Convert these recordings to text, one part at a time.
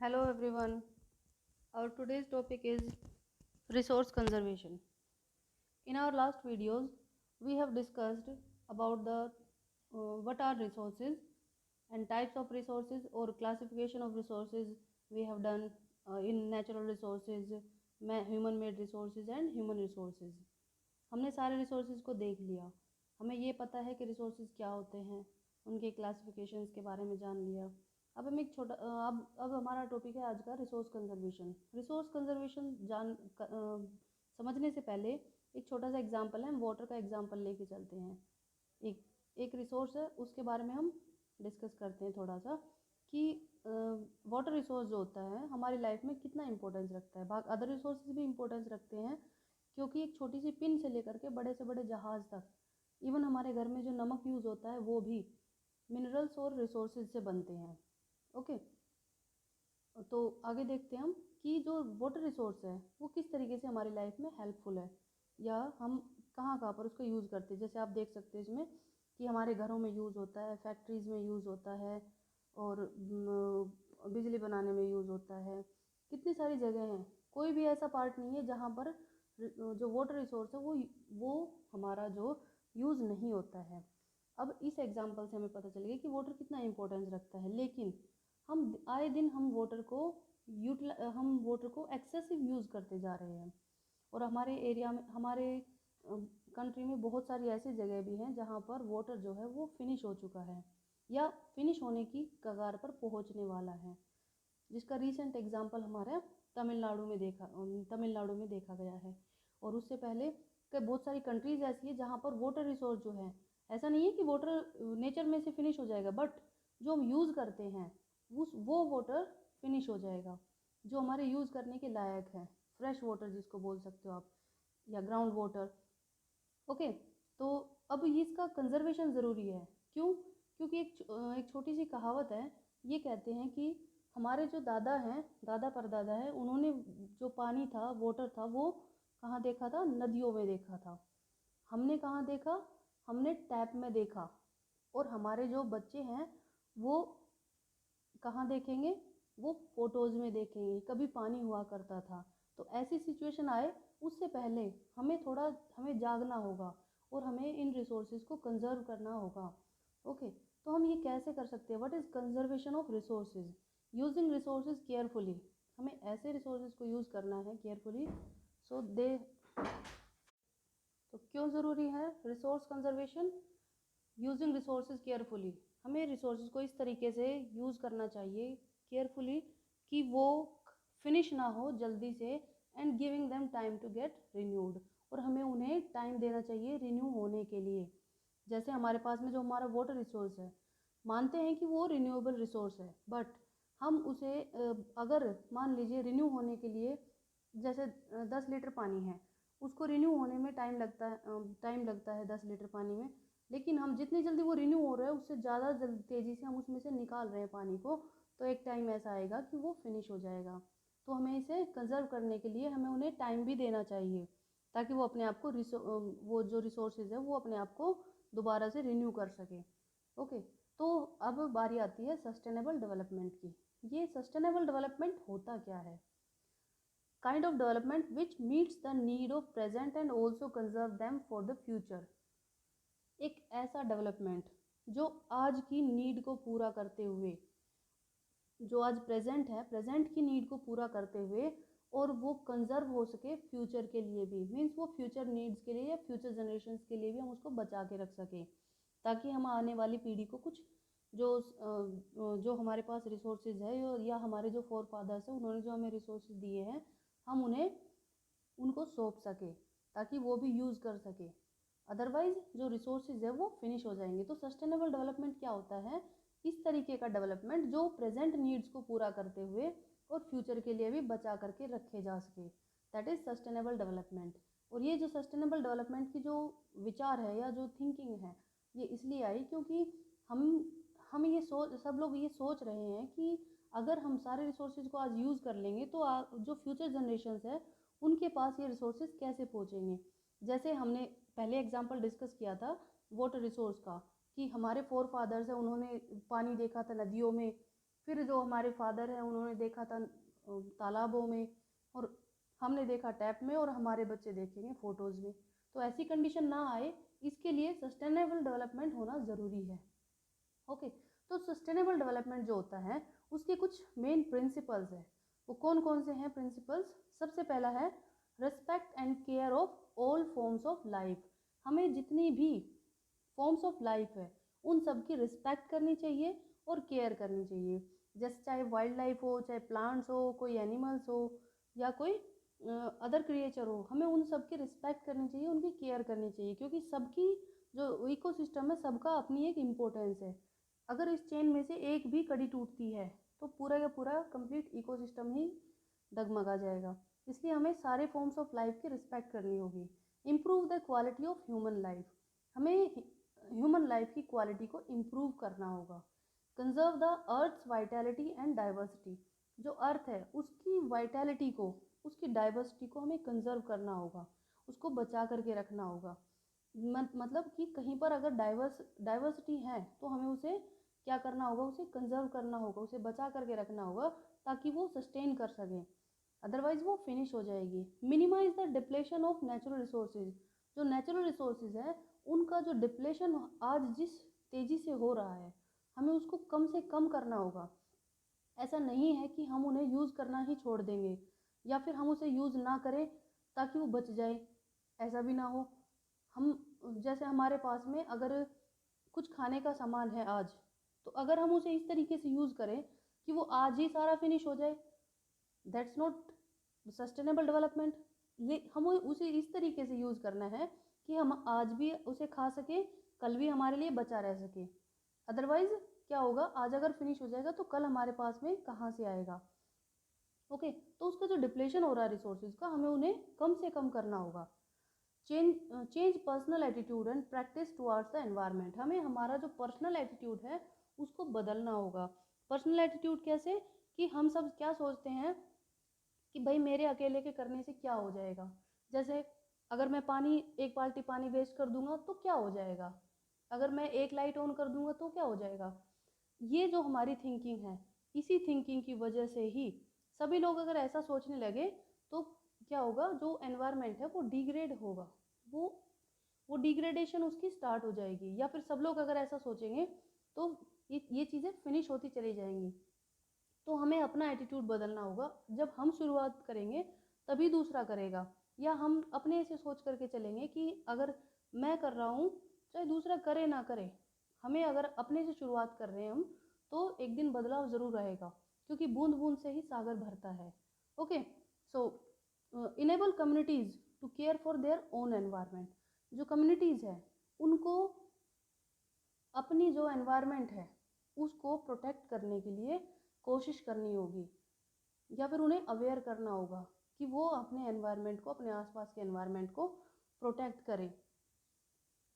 Hello everyone. Our today's topic is resource conservation. In our last videos, we have discussed about the what are resources and types of resources or classification of resources we have done in natural resources, human made resources and human resources. हमने सारे resources को देख लिया. हमें ये पता है कि रिसोर्सेज क्या होते हैं, उनके क्लासिफिकेशंस के बारे में जान लिया. अब हम एक छोटा अब हमारा टॉपिक है आज का रिसोर्स कंजर्वेशन. रिसोर्स कंजर्वेशन समझने से पहले एक छोटा सा एग्जांपल है, हम वाटर का एग्जांपल लेके चलते हैं. एक एक रिसोर्स है, उसके बारे में हम डिस्कस करते हैं थोड़ा सा कि वाटर रिसोर्स जो होता है हमारी लाइफ में कितना इंपॉर्टेंस रखता है. अदर रिसोर्सेज भी इंपॉर्टेंस रखते हैं, क्योंकि एक छोटी सी पिन से लेकर के बड़े से बड़े जहाज़ तक, इवन हमारे घर में जो नमक यूज़ होता है वो भी मिनरल्स और रिसोर्सेज से बनते हैं. ओके, तो आगे देखते हैं हम कि जो वाटर रिसोर्स है वो किस तरीके से हमारी लाइफ में हेल्पफुल है या हम कहाँ कहाँ पर उसको यूज़ करते हैं. जैसे आप देख सकते हैं इसमें कि हमारे घरों में यूज़ होता है, फैक्ट्रीज़ में यूज़ होता है और बिजली बनाने में यूज़ होता है. कितनी सारी जगह हैं, कोई भी ऐसा पार्ट नहीं है जहाँ पर जो वाटर रिसोर्स है वो हमारा जो यूज़ नहीं होता है. अब इस एग्जांपल से हमें पता चल गया कि वाटर कितना इंपॉर्टेंस रखता है. लेकिन हम आए दिन हम वाटर को एक्सेसिव यूज़ करते जा रहे हैं. और हमारे एरिया में, हमारे कंट्री में बहुत सारी ऐसी जगह भी हैं जहाँ पर वाटर जो है वो फिनिश हो चुका है या फिनिश होने की कगार पर पहुँचने वाला है, जिसका रीसेंट एग्जांपल हमारे तमिलनाडु में देखा गया है. और उससे पहले कि बहुत सारी कंट्रीज़ ऐसी है जहाँ पर वाटर रिसोर्स जो है, ऐसा नहीं है कि वाटर नेचर में से फिनिश हो जाएगा, बट जो हम यूज़ करते हैं उस वो वाटर फिनिश हो जाएगा जो हमारे यूज़ करने के लायक है. फ्रेश वाटर जिसको बोल सकते हो आप, या ग्राउंड वाटर. ओके, तो अब इसका कंजर्वेशन ज़रूरी है. क्यों? क्योंकि एक छोटी सी कहावत है. ये कहते हैं कि हमारे जो दादा हैं, दादा परदादा है, उन्होंने जो पानी था, वाटर था, वो कहाँ देखा था? नदियों में देखा था. हमने कहाँ देखा? हमने टैप में देखा. और हमारे जो बच्चे हैं वो कहाँ देखेंगे? वो फोटोज़ में देखेंगे कभी पानी हुआ करता था. तो ऐसी सिचुएशन आए उससे पहले हमें जागना होगा और हमें इन रिसोर्सेज को कंजर्व करना होगा. ओके, तो हम ये कैसे कर सकते हैं? What is conservation of resources? Using resources carefully. हमें ऐसे रिसोर्सेज को यूज़ करना है केयरफुली. सो दे तो क्यों ज़रूरी है resource conservation? Using resources carefully. हमें रिसोर्सेज को इस तरीके से यूज़ करना चाहिए केयरफुली कि वो फिनिश ना हो जल्दी से, and giving them time to get renewed. और हमें उन्हें टाइम देना चाहिए रिन्यू होने के लिए. जैसे हमारे पास में जो हमारा वाटर रिसोर्स है, मानते हैं कि वो रिन्यूएबल रिसोर्स है, बट हम उसे अगर मान लीजिए रिन्यू होने के लिए, जैसे 10 लीटर पानी है, उसको रिन्यू होने में टाइम लगता है 10 लीटर पानी में. लेकिन हम जितनी जल्दी वो रिन्यू हो रहा है उससे ज़्यादा तेज़ी से हम उसमें से निकाल रहे हैं पानी को, तो एक टाइम ऐसा आएगा कि वो फिनिश हो जाएगा. तो हमें इसे कंजर्व करने के लिए हमें उन्हें टाइम भी देना चाहिए, ताकि वो अपने आप को वो जो रिसोर्सेज है वो अपने आप को दोबारा से रिन्यू कर सके. ओके, तो अब बारी आती है सस्टेनेबल डेवलपमेंट की. ये सस्टेनेबल डेवलपमेंट होता क्या है? Kind of development which meets the need of present and also conserve them for the future. एक ऐसा डेवलपमेंट जो आज की नीड को पूरा करते हुए, जो आज प्रेजेंट है, प्रेजेंट की नीड को पूरा करते हुए, और वो कंजर्व हो सके फ्यूचर के लिए भी. मीन्स वो फ्यूचर नीड्स के लिए या फ्यूचर जनरेशन्स के लिए भी हम उसको बचा के रख सकें, ताकि हम आने वाली पीढ़ी को कुछ जो हमारे पास रिसोर्सेज है या हमारे जो फोर फादर्स हैं उन्होंने जो हमें रिसोर्सेज दिए हैं, हम उनको सौंप सके ताकि वो भी यूज़ कर सके. अदरवाइज जो रिसोर्सेज है वो फिनिश हो जाएंगे. तो सस्टेनेबल डेवलपमेंट क्या होता है? इस तरीके का डेवलपमेंट जो प्रेजेंट नीड्स को पूरा करते हुए और फ्यूचर के लिए भी बचा करके रखे जा सके, दैट इज़ सस्टेनेबल डेवलपमेंट. और ये जो सस्टेनेबल डेवलपमेंट की जो विचार है या जो थिंकिंग है, ये इसलिए आई क्योंकि हम हम ये सब लोग ये सोच रहे हैं कि अगर हम सारे रिसोर्सेज को आज यूज़ कर लेंगे तो जो फ्यूचर जनरेशन्स है उनके पास ये रिसोर्सेज कैसे पहुँचेंगे. जैसे हमने पहले एग्जांपल डिस्कस किया था वाटर रिसोर्स का, कि हमारे फोर फादर्स हैं, उन्होंने पानी देखा था नदियों में, फिर जो हमारे फादर हैं उन्होंने देखा था तालाबों में, और हमने देखा टैप में, और हमारे बच्चे देखेंगे फ़ोटोज़ में। तो ऐसी कंडीशन ना आए, इसके लिए सस्टेनेबल डेवलपमेंट होना ज़रूरी है। ओके, तो सस्टेनेबल डेवलपमेंट जो होता है उसके कुछ मेन प्रिंसिपल्स हैं। वो कौन कौन से हैं प्रिंसिपल्स? सबसे पहला है respect and care of all forms of life. हमें जितनी भी फॉर्म्स ऑफ लाइफ है उन सब की रिस्पेक्ट करनी चाहिए और केयर करनी चाहिए। जैसे चाहे वाइल्ड लाइफ हो, चाहे प्लांट्स हो, कोई एनिमल्स हो, या कोई अदर क्रिएचर हो, हमें उन सब की रिस्पेक्ट करनी चाहिए, उनकी केयर करनी चाहिए, क्योंकि सबकी जो इकोसिस्टम है सबका अपनी एक इम्पोर्टेंस है। अगर इस चेन में से एक भी कड़ी टूटती है तो पूरा का पूरा कंप्लीट इकोसिस्टम ही डगमगा जाएगा। इसलिए हमें सारे फॉर्म्स ऑफ लाइफ की रिस्पेक्ट करनी होगी। Improve the quality of human life, हमें ह्यूमन लाइफ की क्वालिटी को इम्प्रूव करना होगा। Conserve the earth's vitality and diversity, जो अर्थ है उसकी वाइटैलिटी को, उसकी डाइवर्सिटी को हमें कंजर्व करना होगा, उसको बचा करके रखना होगा। मतलब कि कहीं पर अगर डाइवर्सिटी है तो हमें उसे क्या करना होगा, उसे कंजर्व करना होगा, उसे बचा करके रखना होगा, ताकि वो सस्टेन कर सकें, अदरवाइज वो फिनिश हो जाएगी। Minimise the depletion of natural resources, जो नेचुरल रिसोर्सेज है उनका जो डिप्लेशन आज जिस तेज़ी से हो रहा है हमें उसको कम से कम करना होगा। ऐसा नहीं है कि हम उन्हें यूज़ करना ही छोड़ देंगे या फिर हम उसे यूज़ ना करें ताकि वो बच जाए, ऐसा भी ना हो। हम जैसे हमारे पास में अगर कुछ खाने का सामान है आज, तो अगर हम उसे इस तरीके से यूज़ करें कि वो आज ही सारा फिनिश हो जाए, दैट्स नॉट सस्टेनेबल डेवलपमेंट। ये हमें उसे इस तरीके से यूज़ करना है कि हम आज भी उसे खा सकें, कल भी हमारे लिए बचा रह सके। अदरवाइज क्या होगा, आज अगर फिनिश हो जाएगा तो कल हमारे पास में कहाँ से आएगा। ओके, तो उसका जो डिप्लेशन हो रहा है रिसोर्सेज का, हमें उन्हें कम से कम करना होगा। Change personal attitude and practice towards the environment, हमें हमारा जो पर्सनल एटीट्यूड है उसको बदलना होगा। पर्सनल एटीट्यूड कैसे? कि हम सब क्या सोचते हैं कि भाई मेरे अकेले के करने से क्या हो जाएगा। जैसे अगर मैं पानी, एक बाल्टी पानी वेस्ट कर दूंगा तो क्या हो जाएगा, अगर मैं एक लाइट ऑन कर दूंगा तो क्या हो जाएगा। ये जो हमारी थिंकिंग है, इसी थिंकिंग की वजह से ही सभी लोग अगर ऐसा सोचने लगे तो क्या होगा, जो एनवायरनमेंट है वो डिग्रेड होगा, वो वो डिग्रेडेशन उसकी स्टार्ट हो जाएगी। या फिर सब लोग अगर ऐसा सोचेंगे तो ये चीज़ें फिनिश होती चली जाएंगी। तो हमें अपना एटीट्यूड बदलना होगा। जब हम शुरुआत करेंगे तभी दूसरा करेगा, या हम अपने से सोच करके चलेंगे कि अगर मैं कर रहा हूँ चाहे दूसरा करे ना करे, हमें अगर अपने से शुरुआत कर रहे हैं हम, तो एक दिन बदलाव ज़रूर आएगा, क्योंकि बूंद बूंद से ही सागर भरता है। Okay, so enable communities to care for their own environment, जो कम्युनिटीज़ है उनको अपनी जो एनवायरनमेंट है उसको प्रोटेक्ट करने के लिए कोशिश करनी होगी, या फिर उन्हें अवेयर करना होगा कि वो अपने एनवायरनमेंट को, अपने आसपास के एनवायरनमेंट को प्रोटेक्ट करें।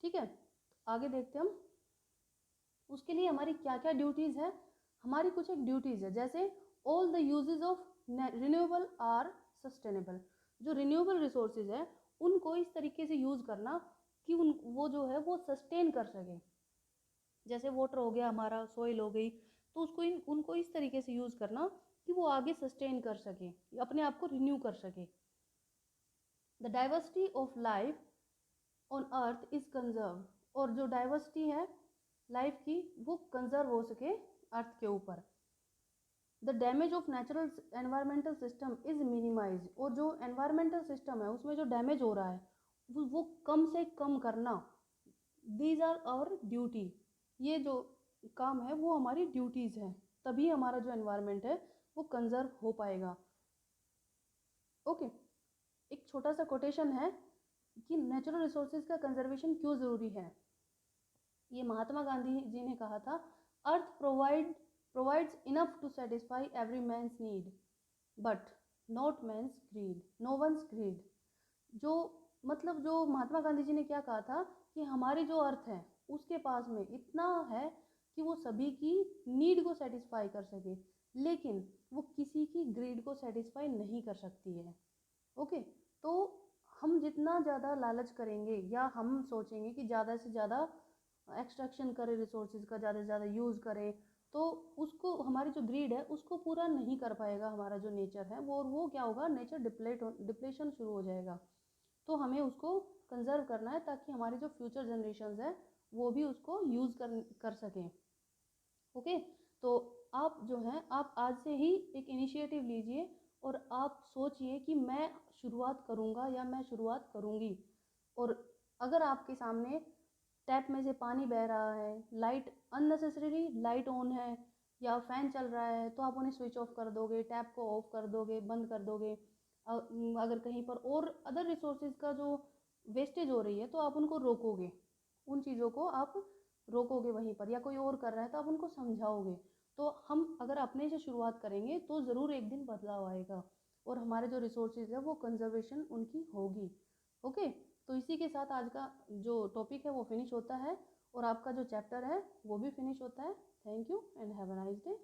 ठीक है, आगे देखते हम उसके लिए हमारी क्या क्या ड्यूटीज़ है। हमारी कुछ एक ड्यूटीज़ है, जैसे all the usages of renewable are sustainable, जो रिन्यूएबल रिसोर्सेज है उनको इस तरीके से यूज़ करना कि वो जो है वो सस्टेन कर सके। जैसे वाटर हो गया, हमारा सॉइल हो गई, तो उसको उनको इस तरीके से यूज़ करना कि वो आगे सस्टेन कर सके, अपने आप को रिन्यू कर सके। The diversity of life on earth is conserve, और जो डाइवर्सिटी है लाइफ की वो कंजर्व हो सके अर्थ के ऊपर। The damage of natural environmental system is minimise, और जो एनवायरमेंटल सिस्टम है उसमें जो डैमेज हो रहा है वो कम से कम करना। दीज आर आवर ड्यूटी, ये जो काम है वो हमारी ड्यूटीज़ हैं, तभी हमारा जो एनवायरनमेंट है वो कंजर्व हो पाएगा। ओके, एक छोटा सा कोटेशन है कि नेचुरल रिसोर्सेज का कंजर्वेशन क्यों ज़रूरी है। ये महात्मा गांधी जी ने कहा था, earth provides enough to satisfy every man's need but not man's greed, no one's greed. जो मतलब जो महात्मा गांधी जी ने क्या कहा था कि हमारी जो अर्थ है उसके पास में इतना है कि वो सभी की नीड को सेटिस्फाई कर सके, लेकिन वो किसी की ग्रीड को सेटिस्फाई नहीं कर सकती है। ओके, तो हम जितना ज़्यादा लालच करेंगे या हम सोचेंगे कि ज़्यादा से ज़्यादा एक्सट्रैक्शन करें, रिसोर्सेज का ज़्यादा से ज़्यादा यूज़ करें, तो उसको हमारी जो ग्रीड है उसको पूरा नहीं कर पाएगा हमारा जो नेचर है वो, और वो क्या होगा, नेचर डिप्लेशन शुरू हो जाएगा। तो हमें उसको कंजर्व करना है ताकि हमारी जो फ्यूचर जनरेशन्स है वो भी उसको यूज़ कर सकें। ओके, तो आप जो हैं आप आज से ही एक इनिशिएटिव लीजिए और आप सोचिए कि मैं शुरुआत करूँगा या मैं शुरुआत करूँगी। और अगर आपके सामने टैप में से पानी बह रहा है, लाइट अननेसेसरीली लाइट ऑन है या फ़ैन चल रहा है, तो आप उन्हें स्विच ऑफ कर दोगे, टैप को ऑफ कर दोगे, बंद कर दोगे। अगर कहीं पर और अदर रिसोर्सेज का जो वेस्टेज हो रही है तो आप उनको रोकोगे, उन चीज़ों को आप रोकोगे वहीं पर, या कोई और कर रहा है तो आप उनको समझाओगे। तो हम अगर अपने से शुरुआत करेंगे तो ज़रूर एक दिन बदलाव आएगा और हमारे जो रिसोर्सेज है वो कंजर्वेशन उनकी होगी। ओके, तो इसी के साथ आज का जो टॉपिक है वो फिनिश होता है और आपका जो चैप्टर है वो भी फिनिश होता है। Thank you and have a nice day.